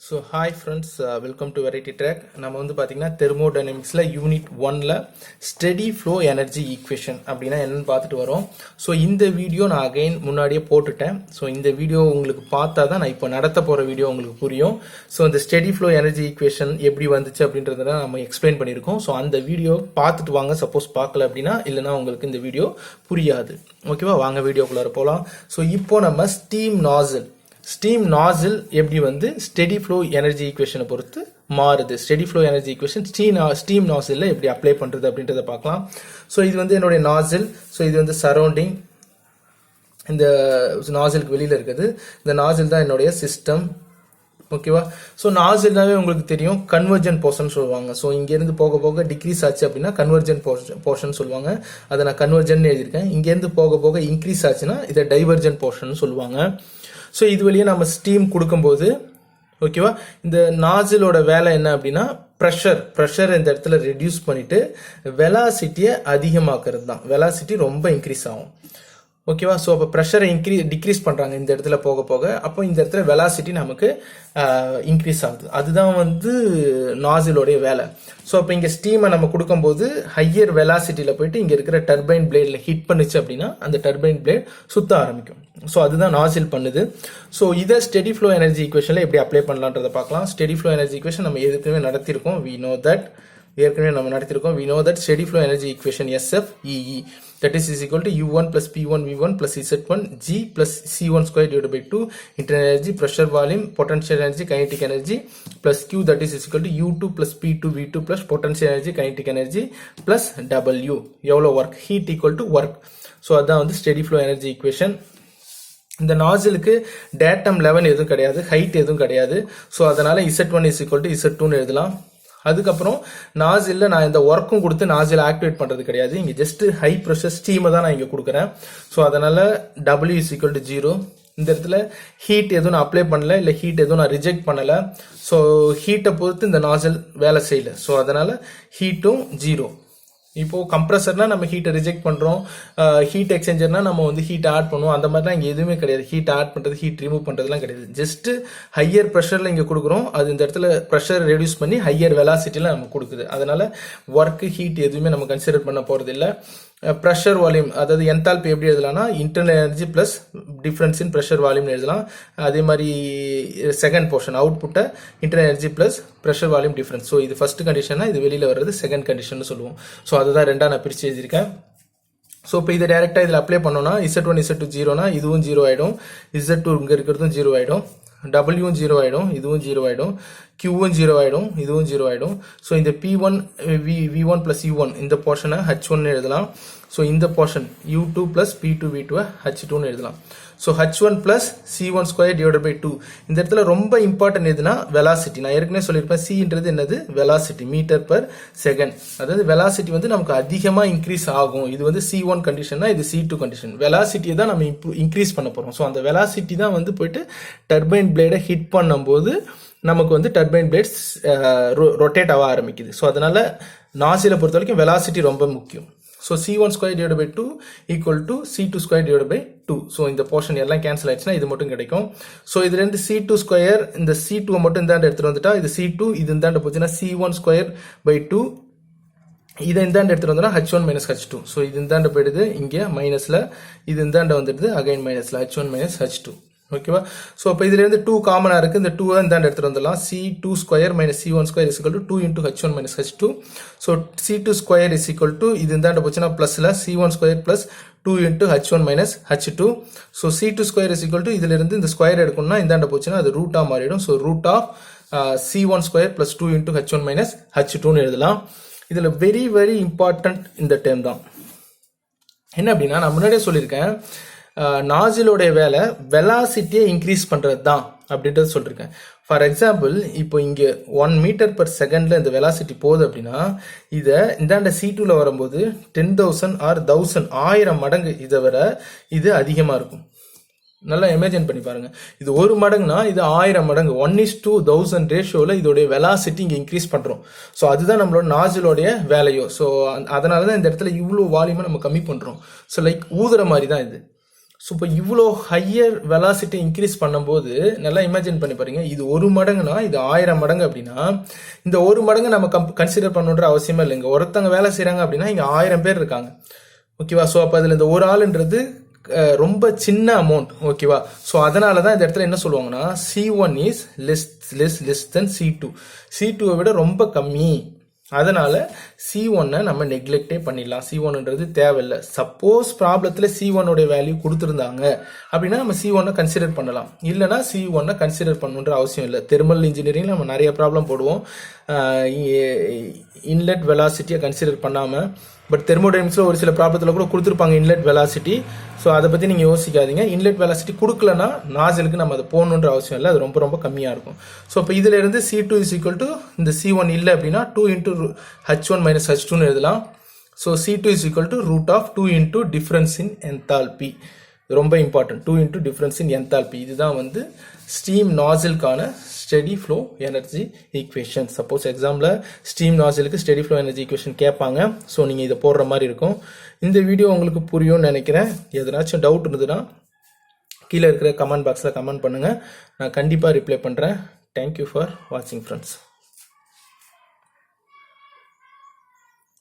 So hi friends, welcome to variety track. நம்ம வந்து பார்த்தீங்கன்னா தெர்மோடைனமிக்ஸில் யூனிட் 1ல் ஸ்டெடி ஃப்ளோ எனர்ஜி ஈக்குவேஷன் அப்படின்னா என்னென்னு பார்த்துட்டு வரோம். ஸோ இந்த வீடியோ நான் அகைன் முன்னாடியே போட்டுட்டேன். ஸோ இந்த வீடியோ உங்களுக்கு பார்த்தா தான் நான் இப்போ நடத்த போகிற வீடியோ உங்களுக்கு புரியும். ஸோ இந்த ஸ்டெடி ஃப்ளோ எனர்ஜி ஈக்குவேஷன் எப்படி வந்துச்சு அப்படின்றத நம்ம எக்ஸ்பிளைன் பண்ணியிருக்கோம். ஸோ அந்த வீடியோ பார்த்துட்டு வாங்க, சப்போஸ் பார்க்கல அப்படின்னா, இல்லைனா உங்களுக்கு இந்த வீடியோ புரியாது. ஓகேவா, வாங்க வீடியோக்குள்ளார போகலாம். ஸோ இப்போ நம்ம ஸ்டீம் நாசில் எப்படி வந்து ஸ்டெடி ஃப்ளோ எனர்ஜி ஈக்குவேஷனை பொறுத்து மாறுது, steady flow energy equation steam nozzle எப்படி அப்ளை பண்ணுறது அப்படின்றத பார்க்கலாம். ஸோ இது வந்து என்னுடைய நாசில். ஸோ இது வந்து சரௌண்டிங், இந்த நாசிலுக்கு வெளியில் இருக்குது. இந்த நாசில் தான் என்னுடைய சிஸ்டம். ஓகேவா. ஸோ நாசில்னாவே உங்களுக்கு தெரியும், கன்வர்ஜன் போர்ஷன் சொல்லுவாங்க. ஸோ இங்கேருந்து போக போக டிக்ரீஸ் ஆச்சு அப்படின்னா கன்வர்ஜன் போர்ஷன் சொல்லுவாங்க. அதை நான் கன்வர்ஜன் எழுதியிருக்கேன். இங்கேருந்து போக போக இன்க்ரீஸ் ஆச்சுன்னா இதை டைவர்ஜன் போர்ஷன் சொல்லுவாங்க. ஸோ இது வழியே நம்ம ஸ்டீம் கொடுக்கும்போது, ஓகேவா, இந்த நாசிலோட வேலை என்ன அப்படின்னா ப்ரெஷர் இந்த இடத்துல ரெடியூஸ் பண்ணிட்டு வெலாசிட்டியை அதிகமாக்குறது தான். வெலாசிட்டி ரொம்ப இன்க்ரீஸ் ஆகும். ஓகேவா. ஸோ அப்போ ப்ரெஷரை டிக்ரீஸ் பண்ணுறாங்க இந்த இடத்துல போக போக. அப்போ இந்த இடத்துல வெலாசிட்டி நமக்கு இன்க்ரீஸ் ஆகுது. அதுதான் வந்து நாசிலோடைய வேலை. ஸோ அப்போ இங்கே ஸ்டீமை நம்ம கொடுக்கும்போது ஹையர் வெலாசிட்டியில் போயிட்டு இங்கே இருக்கிற டர்பைன் பிளேடில் ஹிட் பண்ணுச்சு அப்படின்னா அந்த டர்பைன் பிளேட் சுத்த ஆரம்பிக்கும். ஸோ அதுதான் நாசில் பண்ணுது. ஸோ இதை ஸ்டெடி ஃப்ளோ எனர்ஜி ஈக்குவேஷனில் எப்படி அப்ளை பண்ணலான்றதை பார்க்கலாம். ஸ்டெடி ஃப்ளோ எனர்ஜி ஈக்குவேஷன் நம்ம ஏற்கனவே நடத்திருக்கோம். we know that steady flow energy equation SFEE, that is equal to U1 plus P1 V1 plus Z1 G plus C1 square divided by 2 internal energy, pressure, volume, potential energy, kinetic energy plus Q, that is equal to U2 plus P2 V2 plus potential energy, kinetic energy plus W, எவ்வளோ work, heat equal to work. So அதான் வந்து steady flow energy equation. இந்த நாசிலுக்கு datum level எதுவும் கிடையாது, height எதுவும் கிடையாது. So அதனால Z1 is equal to Z2 எழுதலாம். அதுக்கப்புறம் நாசில்ல நான் இந்த ஒர்க்கும் கொடுத்து நாசில் ஆக்டிவேட் பண்றது கிடையாது. இங்க ஜஸ்ட் ஹை ப்ரெஷர் ஸ்டீமை தான் நான் இங்க கொடுக்குறேன். ஸோ அதனால W is equal to 0. இந்த இடத்துல ஹீட் எதுவும் நான் அப்ளை பண்ணல, இல்லை ஹீட் எதுவும் நான் ரிஜெக்ட் பண்ணல. ஸோ ஹீட்டை பொறுத்து இந்த நாசில் வேலை செய்யல. ஸோ அதனால ஹீட்டும் 0. இப்போ கம்ப்ரஸர்னா நம்ம ஹீட்டை ரிஜெக்ட் பண்றோம், ஹீட் எக்ஸ்சேஞ்சர்னா நம்ம வந்து ஹீட் ஆட் பண்ணுவோம். அந்த மாதிரிலாம் இங்கே எதுவுமே கிடையாது. ஹீட் ஆட் பண்றது, ஹீட் ரிமூவ் பண்றதுலாம் கிடையாது. ஜஸ்ட் ஹையர் ப்ரெஷர்ல இங்கே கொடுக்குறோம். அது இந்த இடத்துல ப்ரெஷர் ரெடியூஸ் பண்ணி ஹையர் வெலாசிட்டில நம்ம கொடுக்குது. அதனால ஒர்க், ஹீட் எதுவுமே நம்ம கன்சிடர் பண்ண போறது இல்லை. ப்ரெஷர் வால்யூம், அதாவது என்தால்பி எப்படி எழுதலாம்னா internal energy plus difference in pressure வால்யூம்னு எழுதலாம். அதே மாதிரி செகண்ட் போர்ஷன் அவுட்புட்டை internal energy plus pressure volume difference. So இது ஃபர்ஸ்ட் கண்டிஷனா, இது வெளியில் வர்றது செகண்ட் கண்டிஷன் சொல்லுவோம். ஸோ அதுதான் ரெண்டா நான் பிரித்து எழுதியிருக்கேன். ஸோ இப்போ இதை டேரெக்டாக இதில் அப்ளை பண்ணோம்னா Z1 Z2 0னா இதுவும் 0 ஆகிடும், Z2 இங்கே இருக்கிறதும் 0 ஆகிடும், டபிள்யூவும் 0 ஆகிடும், இதுவும் 0 ஆகிடும், Qவும் 0 ஆகிடும், இதுவும் 0 ஆகிடும். ஸோ இந்த P1 V1 plus U1 இந்த போர்ஷனை H1 எழுதலாம். ஸோ இந்த portion U2 plus P2 V2 H2 எழுதலாம். So H1 plus C1 square divided by 2. இந்த இடத்துல ரொம்ப இம்பார்ட்டன்ட் எதுனா வெலாசிட்டி. நான் ஏற்கனவே சொல்லியிருப்பேன், Cன்றது என்னது, வெலாசிட்டி, மீட்டர் பர் செகண்ட். அதாவது வெலாசிட்டி வந்து நமக்கு அதிகமாக இன்க்ரீஸ் ஆகும். இது வந்து C1 கண்டிஷன்னா, இது C2 கண்டிஷன். வெலாசிட்டியை தான் நம்ம இன்க்ரீஸ் பண்ண போகிறோம். ஸோ அந்த வெலாசிட்டி தான் வந்து போயிட்டு டர்பைன் பிளேடை ஹிட் பண்ணும்போது நமக்கு வந்து டர்பைன் பிளேட்ஸ் ரொட்டேட் ஆக ஆரம்பிக்குது. ஸோ அதனால நாசிலை பொறுத்த வரைக்கும் வெலாசிட்டி ரொம்ப முக்கியம். So C1 square divided by 2 equal to C2 square divided by 2. So இந்த போர்ஷன் எல்லாம் கேன்சல் ஆயிடுச்சுன்னா இது மட்டும் கிடைக்கும். ஸோ இதுலேருந்து C2 ஸ்கொயர், இந்த C2 மட்டும் இந்தாண்ட எடுத்துட்டு வந்துட்டா இது C2, இது இந்தாண்ட போச்சுன்னா C1 square by 2. இதை இந்தாண்ட எடுத்துட்டு வந்தோம்னா H1 minus H2. ஸோ இது இந்தாண்ட போயிடுது, இங்கே மைனஸ்ல, இது இந்தாண்ட வந்துடுது அகைன் மைனஸ்ல, H1 minus H2. ஓகேவா. ஸோ அப்போ இதுல இருந்து 2 காமனா இருக்கு, இந்த 2 இந்தாண்ட எடுத்துட்டு வந்துடலாம். C2 square minus C1 square is equal to 2 into H1 minus H2. So C2 square is equal to, இது இந்தாண்ட போச்சுன்னா பிளஸ்ல C1 square plus 2 into H1 minus H2. So C2 square is equal to, இதுல இருந்து இந்த square எடுக்கணும்னா இந்தாண்ட போச்சுன்னா அது ரூட்டா மாறிடும். So root of C1 square plus 2 into H1 minus H2 எழுதலாம். இதுல வெரி வெரி இம்பார்ட்டன்ட் இந்த டேர்ம் தான். என்ன அப்படின்னா, நான் முன்னாடியே சொல்லியிருக்கேன், நாசிலோடைய வேலை வெலாசிட்டியை இன்க்ரீஸ் பண்றது தான் அப்படின்றது சொல்லிருக்கேன். ஃபார் எக்ஸாம்பிள், இப்போ இங்கே 1 மீட்டர் பர் செகண்ட்ல இந்த வெலாசிட்டி போகுது அப்படின்னா, இதை இந்தாண்ட C2ல வரும்போது 10,000 ஆர் 1000 மடங்கு இதை விட இது அதிகமா இருக்கும். நல்லா இமேஜின் பண்ணி பாருங்க. இது 1 மடங்குனா இது 1000 மடங்கு, 1:1000 ரேஷியோல இதோடைய வெலாசிட்டி இங்க இன்க்ரீஸ் பண்றோம். ஸோ அதுதான் நம்மளோட நாசிலோடைய வேலையோ. ஸோ அதனாலதான் இந்த இடத்துல இவ்வளவு வால்யூமை நம்ம கம்மி பண்றோம். ஸோ லைக் ஊதுற மாதிரி தான் இது. ஸோ இப்போ இவ்வளோ ஹையர் வெலாசிட்டி இன்க்ரீஸ் பண்ணும்போது நல்லா இமேஜின் பண்ணி பாருங்க, இது 1 மடங்குனா இது 1000 மடங்கு அப்படின்னா இந்த 1 மடங்கு நம்ம கன்சிடர் பண்ணுன்ற அவசியமே இல்லைங்க. ஒருத்தவங்க வேலை செய்கிறாங்க அப்படின்னா இங்கே 1000 பேர் இருக்காங்க, ஓகேவா? ஸோ அப்போ அதில் இந்த ஒரு ஆளுன்றது ரொம்ப சின்ன அமௌண்ட், ஓகேவா? ஸோ அதனால தான் இந்த இடத்துல என்ன சொல்லுவாங்கன்னா C1 is less than C2, C2வை விட ரொம்ப கம்மி. அதனால C1 நம்ம நெக்லெக்டே பண்ணிடலாம், C1ன்றது தேவையில்லை. சப்போஸ் ப்ராப்ளத்தில் C1 வேல்யூ கொடுத்துருந்தாங்க அப்படின்னா நம்ம C1 கன்சிடர் பண்ணலாம், இல்லைனா C1 கன்சிடர் பண்ணுன்ற அவசியம் இல்லை. தெர்மல் இன்ஜினியரிங் நம்ம நிறைய ப்ராப்ளம் போடுவோம் இன்லெட் வெலாசிட்டியை கன்சிடர் பண்ணாமல். பட் தெர்மோடைனமிக்ஸில் ஒரு சில ப்ராப்ளத்தில் கூட கொடுத்துருப்பாங்க இன்லெட் வெலாசிட்டி. ஸோ அதை பற்றி நீங்கள் யோசிக்காதீங்க. இன்லெட் வெலாசிட்டி கொடுக்கலன்னா நாசலுக்கு நம்ம அதை போகணுன்ற அவசியம் இல்லை, அது ரொம்ப ரொம்ப கம்மியாக இருக்கும். ஸோ இப்போ இதில் இருந்து C2 இஸ் ஈக்குவல் டு இந்த C1 இல்லை அப்படின்னா 2 இன்ட்டு H1 மைனஸ் H2ன்னு எழுதலாம். So C2 is equal to root of 2 into difference in enthalpy. ரொம்ப important, 2 into difference in enthalpy. இதுதான் வந்து ஸ்டீம் நாசிலுக்கான steady flow energy equation. Suppose எக்ஸாமில் ஸ்டீம் நாசிலுக்கு ஸ்டெடி ஃப்ளோ எனர்ஜி ஈக்குவேஷன் கேட்பாங்க. ஸோ நீங்கள் இதை போடுற மாதிரி இருக்கும். இந்த வீடியோ உங்களுக்கு புரியும்னு நினைக்கிறேன். எதனாச்சும் டவுட் இருந்ததுன்னா கீழே இருக்கிற கமெண்ட் பாக்ஸில் கமெண்ட் பண்ணுங்கள், நான் கண்டிப்பாக ரிப்ளை பண்ணுறேன். தேங்க்யூ ஃபார் வாட்சிங் ஃப்ரெண்ட்ஸ்.